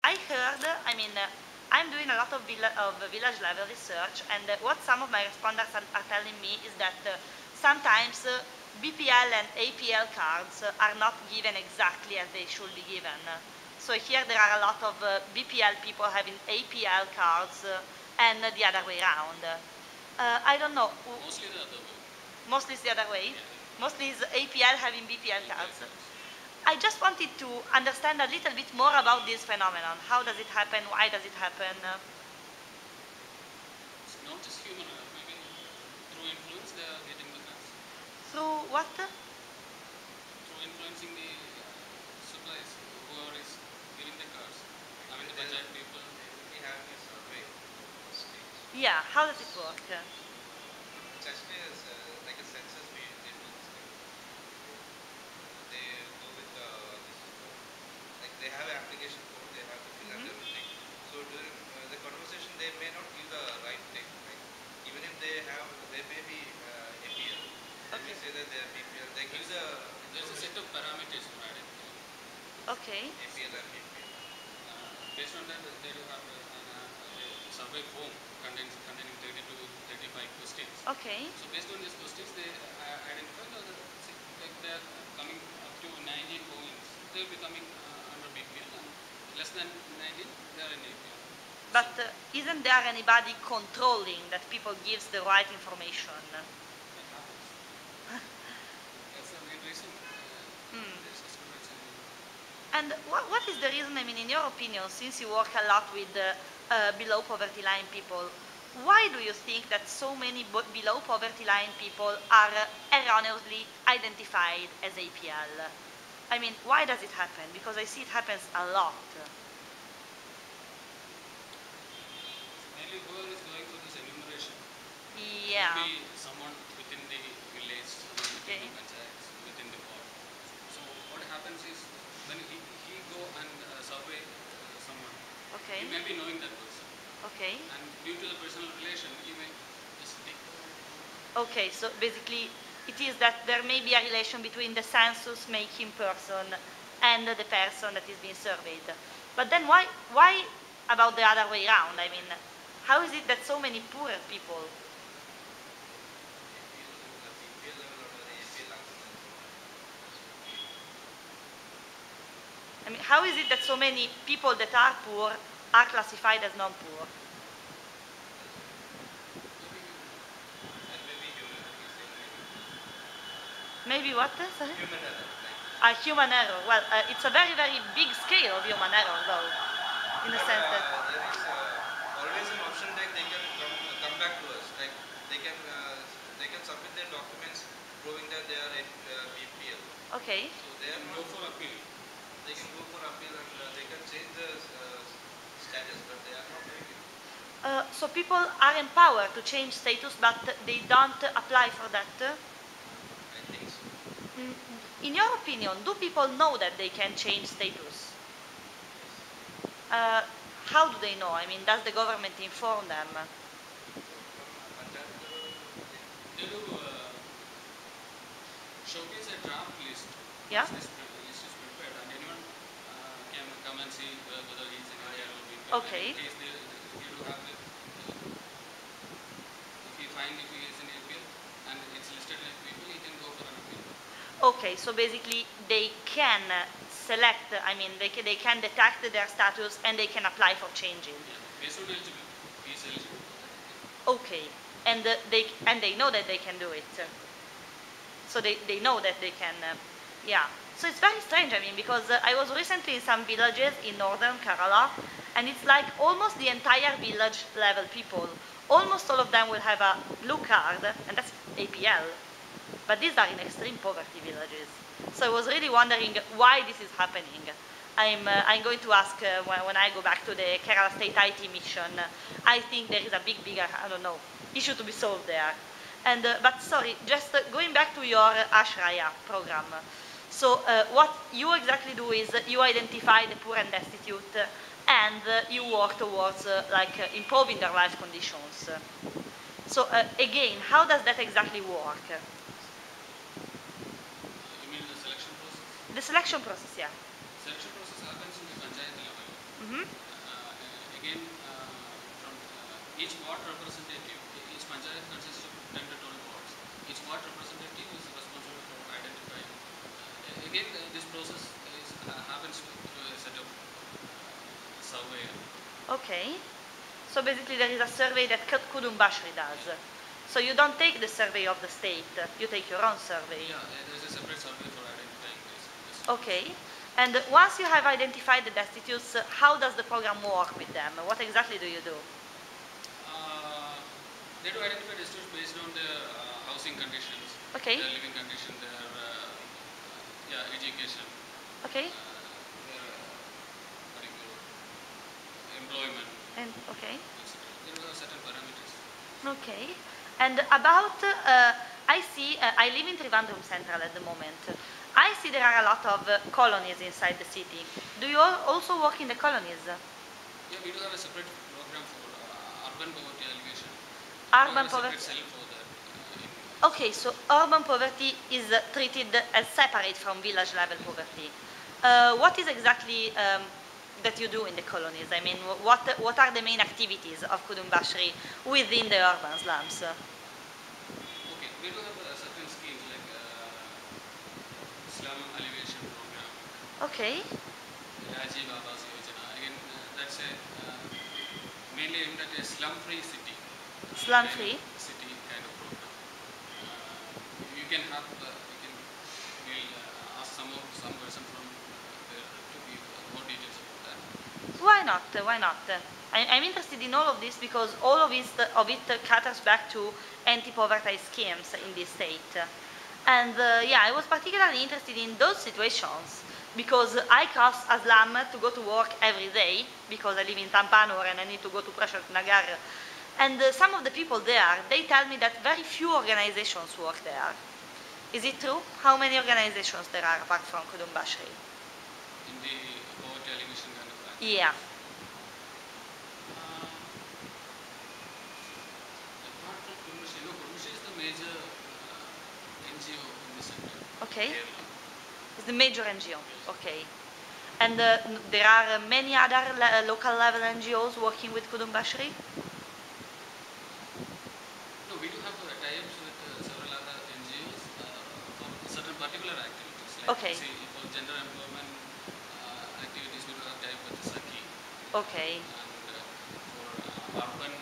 I heard, I'm doing a lot of, village level research, and what some of my respondents are telling me is that sometimes BPL and APL cards are not given exactly as they should be given. So here there are a lot of BPL people having APL cards and the other way around. I don't know. Mostly the other way. Mostly it's the other way. Yeah. Mostly it's APL having BPL APL cards. cards. I just wanted to understand a little bit more about this phenomenon. How does it happen? Why does it happen? It's not just human error. Maybe through influence they are getting the cards. Through what? Through influencing the supplies, whoever is giving the cards. I mean the budget people. We have a survey stage. Yeah, how does it work? It's actually like a census we they do this thing. They go with like they have an application code, they have to fill out everything. So during the conversation, they may not give the right thing. Like even if they may be APL. They may say that they are BPL. They give There's a set of parameters provided. Okay. APL and BPL. Based on that, they do have a survey form containing 30 to 35 questions. Okay. So based on these questions, they identify like they are coming up to 19 points. They will be coming under BPL, and less than 19, they are in APL. But isn't there anybody controlling that people gives the right information? That happens. That's a main reason. There's a reason. And what is the reason, in your opinion, since you work a lot with below poverty line people, why do you think that so many below poverty line people are erroneously identified as APL? Why does it happen? Because I see it happens a lot. Mainly whoever is going through this enumeration. Yeah. Maybe someone within the village, within the panchayats, within the ward. So what happens is when he go and survey someone, Okay. he may be knowing that person. Okay. And due to the personal relation, he may just take. Okay, so basically it is that there may be a relation between the census making person and the person that is being surveyed. But then why about the other way around? How is it that so many poor people? BPL level or the APL How is it that so many people that are poor are classified as non-poor? Maybe what? Sorry? human error. A human error. Well, it's a very, very big scale of human error, though, in the sense that. There is always an option like they can come back to us. Like they can submit their documents proving that they are BPL. Okay. So they are Go for appeal. They can go for appeal and they can change the status, but they are not doing it. So people are empowered to change status, but they don't apply for that? I think so. In your opinion, do people know that they can change status? How do they know? Does the government inform them? They do showcase a draft list. Yeah. This list is prepared, and anyone can come and see whether he's an APL or BPL. Okay. In case they do have it, if he is an APL and it's listed like BPL, he can go for an appeal. Okay, so basically they can select, they can detect their status and they can apply for changing. Yeah. Based on eligibility, he is eligible. Okay, and they know that they can do it. So they know that they can, yeah. So it's very strange, because I was recently in some villages in northern Kerala, and it's like almost the entire village level people, almost all of them will have a blue card, and that's APL. But these are in extreme poverty villages. So I was really wondering why this is happening. I'm going to ask when I go back to the Kerala State IT mission. I think there is a bigger, issue to be solved there. And but sorry, just going back to your Ashraya program. So what you exactly do is you identify the poor and destitute, and you work towards improving their life conditions. So again, how does that exactly work? You mean the selection process? The selection process, yeah. Selection process happens in the panchayat level. Again, from each ward representative, each panchayat consists of 10 to 12 wards. Each ward representative is responsible for identifying. Again, this process happens through a set of survey. Okay. So basically there is a survey that Kudumbashree does. So you don't take the survey of the state, you take your own survey. Yeah, there is a separate survey for identifying this. Okay. And once you have identified the destitutes, how does the program work with them? What exactly do you do? They do identify districts based on their housing conditions, Okay. their living condition, their education, Okay. their employment, And okay. etc. There are certain parameters. Okay. And about, I see, I live in Trivandrum Central at the moment. I see there are a lot of colonies inside the city. Do you also work in the colonies? Yeah, we do have a separate program for urban poverty alleviation. Urban we have a poverty. separate cell for that. Okay, so urban poverty is treated as separate from village level poverty. What is exactly that you do in the colonies? I mean, what are the main activities of Kudumbashree within the urban slums? Okay, we do have certain schemes like slum alleviation program, Okay, Rajiv Abbas Yojana. Again, that's a mainly aimed at a slum-free city. slum-free. City kind of program. You can have, we'll ask some person from there to give more details about that. Why not? Why not? I'm interested in all of this because all of it caters back to anti-poverty schemes in this state. And yeah, I was particularly interested in those situations because I cross a slum to go to work every day because I live in Tampanur and I need to go to Prashant Nagar. And some of the people there, they tell me that very few organizations work there. Is it true? How many organizations there are apart from Kudumbashree? In the poverty alleviation kind of plan. Yeah. Apart from Kudumbashree, Kudumbashree is the major NGO in the center. Okay. Kerala. It's the major NGO. Okay. And there are many other local level NGOs working with Kudumbashree? No, we do have tie-ups with several other NGOs for certain particular activities. Like Okay. see, for gender employment activities, we do have tie-up with Saki. Okay. And for urban